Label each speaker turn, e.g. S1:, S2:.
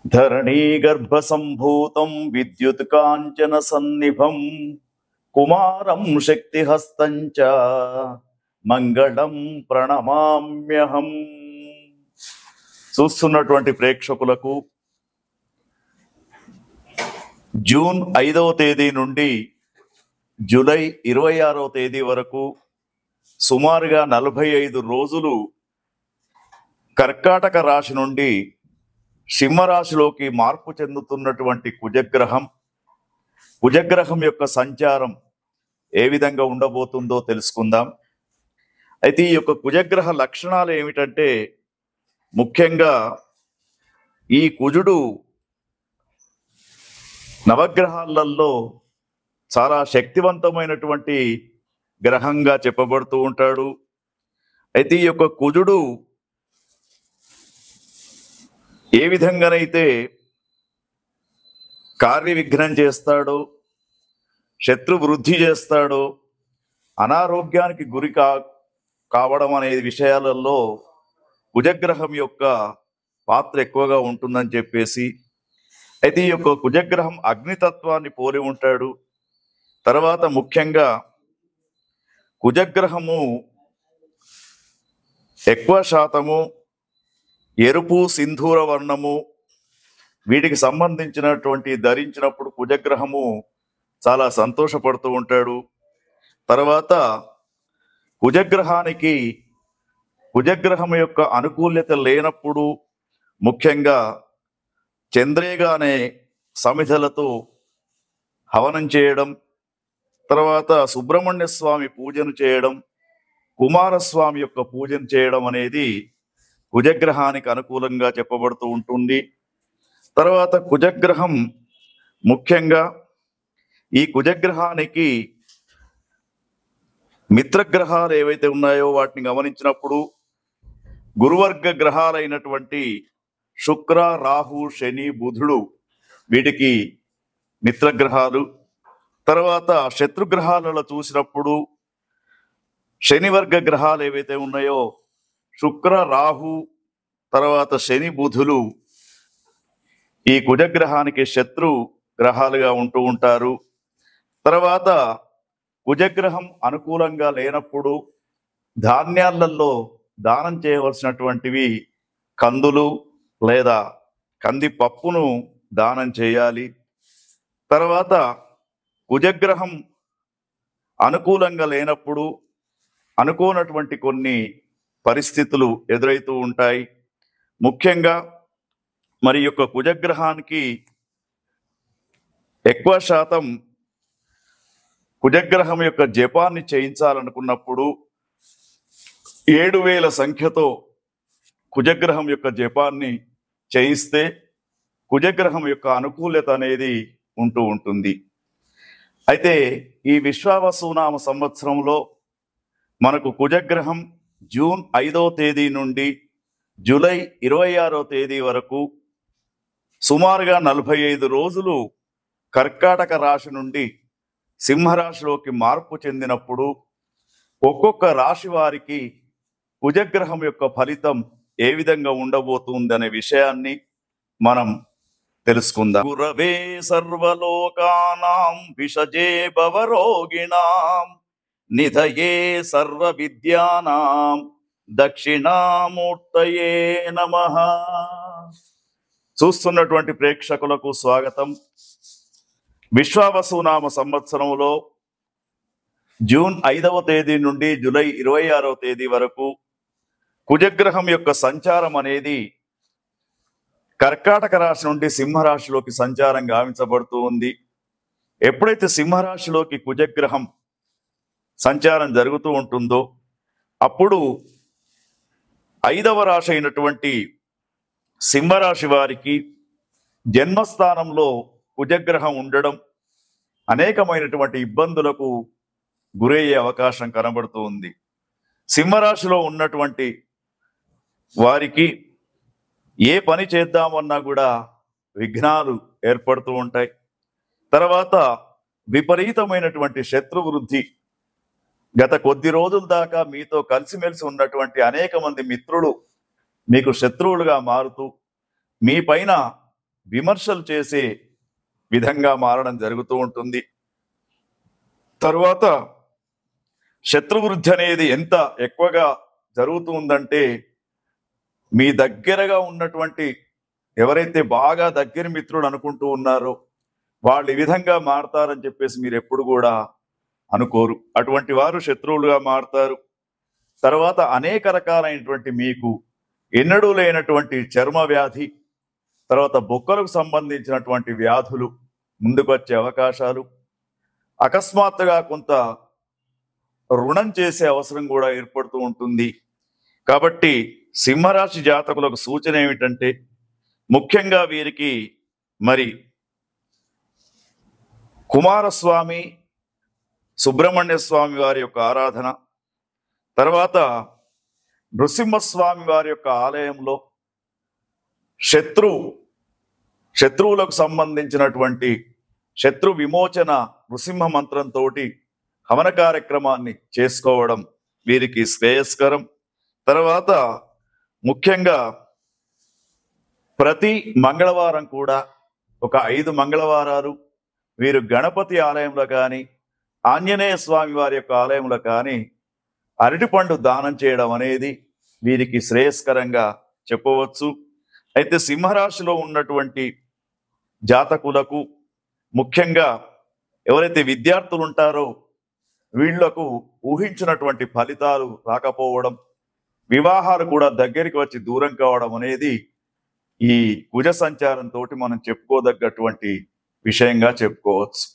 S1: ధరణీగర్భ సంభూతం విద్యుత్ కాంచన సన్నిభం కుమారం శక్తిహస్తం చ మంగళం ప్రణమామ్యహం. చూస్తున్నటువంటి ప్రేక్షకులకు జూన్ 5వ తేదీ నుండి జూలై 26వ తేదీ వరకు సుమారుగా 45 రోజులు కర్కాటక రాశి నుండి సింహరాశిలోకి మార్పు చెందుతున్నటువంటి కుజగ్రహం యొక్క సంచారం ఏ విధంగా ఉండబోతుందో తెలుసుకుందాం. అయితే ఈ యొక్క కుజగ్రహ లక్షణాలు ఏమిటంటే, ముఖ్యంగా ఈ కుజుడు నవగ్రహాలలో చాలా శక్తివంతమైనటువంటి గ్రహంగా చెప్పబడుతూ ఉంటాడు. అయితే ఈ యొక్క కుజుడు ఏ విధంగానైతే కార్య విఘ్నం చేస్తాడో, శత్రు వృద్ధి చేస్తాడో, అనారోగ్యానికి గురి కావడం అనే విషయాలలో కుజగ్రహం యొక్క పాత్ర ఎక్కువగా ఉంటుందని చెప్పేసి, అయితే ఈ యొక్క కుజగ్రహం అగ్నితత్వాన్ని పోలి ఉంటాడు. తర్వాత ముఖ్యంగా కుజగ్రహము ఎక్కువ శాతము ఎరుపు, సింధూర వర్ణము వీటికి సంబంధించినటువంటి ధరించినప్పుడు కుజగ్రహము చాలా సంతోషపడుతూ ఉంటాడు. తర్వాత కుజగ్రహం యొక్క అనుకూల్యత లేనప్పుడు ముఖ్యంగా చంద్రేగ అనే సమిధలతో హవనం చేయడం, తర్వాత సుబ్రహ్మణ్య స్వామి పూజను చేయడం, కుమారస్వామి యొక్క పూజను చేయడం అనేది కుజగ్రహానికి అనుకూలంగా చెప్పబడుతూ ఉంటుంది. తర్వాత కుజగ్రహం ముఖ్యంగా ఈ కుజగ్రహానికి మిత్రగ్రహాలు ఏవైతే ఉన్నాయో వాటిని గమనించినప్పుడు గురువర్గ గ్రహాలైనటువంటి శుక్ర, రాహు, శని, బుధుడు వీటికి మిత్రగ్రహాలు. తర్వాత శత్రుగ్రహాలలో చూసినప్పుడు శనివర్గ గ్రహాలు ఏవైతే ఉన్నాయో శుక్ర, రాహు, తర్వాత శని, బుధులు ఈ కుజగ్రహానికి శత్రు గ్రహాలుగా ఉంటూ ఉంటారు. తర్వాత కుజగ్రహం అనుకూలంగా లేనప్పుడు ధాన్యాలలో దానం చేయవలసినటువంటివి కందులు లేదా కందిపప్పును దానం చేయాలి. తర్వాత కుజగ్రహం అనుకూలంగా లేనప్పుడు అనుకోనటువంటి కొన్ని పరిస్థితులు ఎదురవుతూ ఉంటాయి. ముఖ్యంగా మరి యొక్క కుజగ్రహానికి ఎక్కువ శాతం కుజగ్రహం యొక్క జపాన్ని చేయించాలనుకున్నప్పుడు 7000 సంఖ్యతో కుజగ్రహం యొక్క జపాన్ని చేయిస్తే కుజగ్రహం యొక్క అనుకూలత అనేది ఉంటూ ఉంటుంది. అయితే ఈ విశ్వావసునామ సంవత్సరంలో మనకు కుజగ్రహం జూన్ 5వ తేదీ నుండి జూలై 26వ తేదీ వరకు సుమారుగా 45 రోజులు కర్కాటక రాశి నుండి సింహరాశిలోకి మార్పు చెందినప్పుడు ఒక్కొక్క రాశి వారికి కుజగ్రహం యొక్క ఫలితం ఏ విధంగా ఉండబోతుందనే విషయాన్ని మనం తెలుసుకుందాం. గురవే సర్వలోకానాం విషజే భవరోగిణాం నిధయే సర్వ విద్యానాం దక్షిణామూర్తయే నమః. చూస్తున్నటువంటి ప్రేక్షకులకు స్వాగతం. విశ్వావసునామ సంవత్సరంలో జూన్ 5వ తేదీ నుండి జూలై 26వ తేదీ వరకు కుజగ్రహం యొక్క సంచారం అనేది కర్కాటక రాశి నుండి సింహరాశిలోకి సంచారం గావించబడుతూ ఉంది. ఎప్పుడైతే సింహరాశిలోకి కుజగ్రహం సంచారం జరుగుతూ ఉంటుందో అప్పుడు 5వ రాశి అయినటువంటి సింహరాశి వారికి జన్మస్థానంలో కుజగ్రహం ఉండడం అనేకమైనటువంటి ఇబ్బందులకు గురయ్యే అవకాశం కనబడుతూ ఉంది. సింహరాశిలో ఉన్నటువంటి వారికి ఏ పని చేద్దామన్నా కూడా విఘ్నాలు ఏర్పడుతూ ఉంటాయి. తర్వాత విపరీతమైనటువంటి శత్రు వృద్ధి, గత కొద్ది రోజుల దాకా మీతో కలిసిమెలిసి ఉన్నటువంటి అనేక మంది మిత్రులు మీకు శత్రువులుగా మారుతూ మీ పైన విమర్శలు చేసే విధంగా మారడం జరుగుతూ ఉంటుంది. తరువాత శత్రువృద్ధి అనేది ఎంత ఎక్కువగా జరుగుతూ ఉందంటే, మీ దగ్గరగా ఉన్నటువంటి ఎవరైతే బాగా దగ్గర మిత్రుడు అనుకుంటూ ఉన్నారో వాళ్ళు ఈ విధంగా మారతారని చెప్పేసి మీరు ఎప్పుడు కూడా అనుకోరు. అటువంటి వారు శత్రువులుగా మారతారు. తర్వాత అనేక రకాలైనటువంటి మీకు ఎన్నడూ లేనటువంటి చర్మ వ్యాధి, తర్వాత బొక్కలకు సంబంధించినటువంటి వ్యాధులు ముందుకొచ్చే అవకాశాలు, అకస్మాత్తుగా కొంత రుణం చేసే అవసరం కూడా ఏర్పడుతూ ఉంటుంది. కాబట్టి సింహరాశి జాతకులకు సూచన ఏమిటంటే, ముఖ్యంగా వీరికి మరి కుమారస్వామి, సుబ్రహ్మణ్య స్వామి వారి యొక్క ఆరాధన, తర్వాత నృసింహస్వామి వారి యొక్క ఆలయంలో శత్రువులకు సంబంధించినటువంటి శత్రు విమోచన నృసింహ మంత్రంతో హవన కార్యక్రమాన్ని చేసుకోవడం వీరికి శ్రేయస్కరం. తర్వాత ముఖ్యంగా ప్రతి మంగళవారం కూడా ఒక 5 మంగళవారాలు వీరు గణపతి ఆలయంలో కానీ ఆంజనేయ స్వామి వారి యొక్క ఆలయంలో కానీ అరటిపండు దానం చేయడం అనేది వీరికి శ్రేయస్కరంగా చెప్పవచ్చు. అయితే సింహరాశిలో ఉన్నటువంటి జాతకులకు ముఖ్యంగా ఎవరైతే విద్యార్థులు ఉంటారో వీళ్లకు ఊహించినటువంటి ఫలితాలు రాకపోవడం, వివాహాలు కూడా దగ్గరికి వచ్చి దూరం కావడం అనేది ఈ కుజ సంచారంతో మనం చెప్పుకోదగ్గటువంటి విషయంగా చెప్పుకోవచ్చు.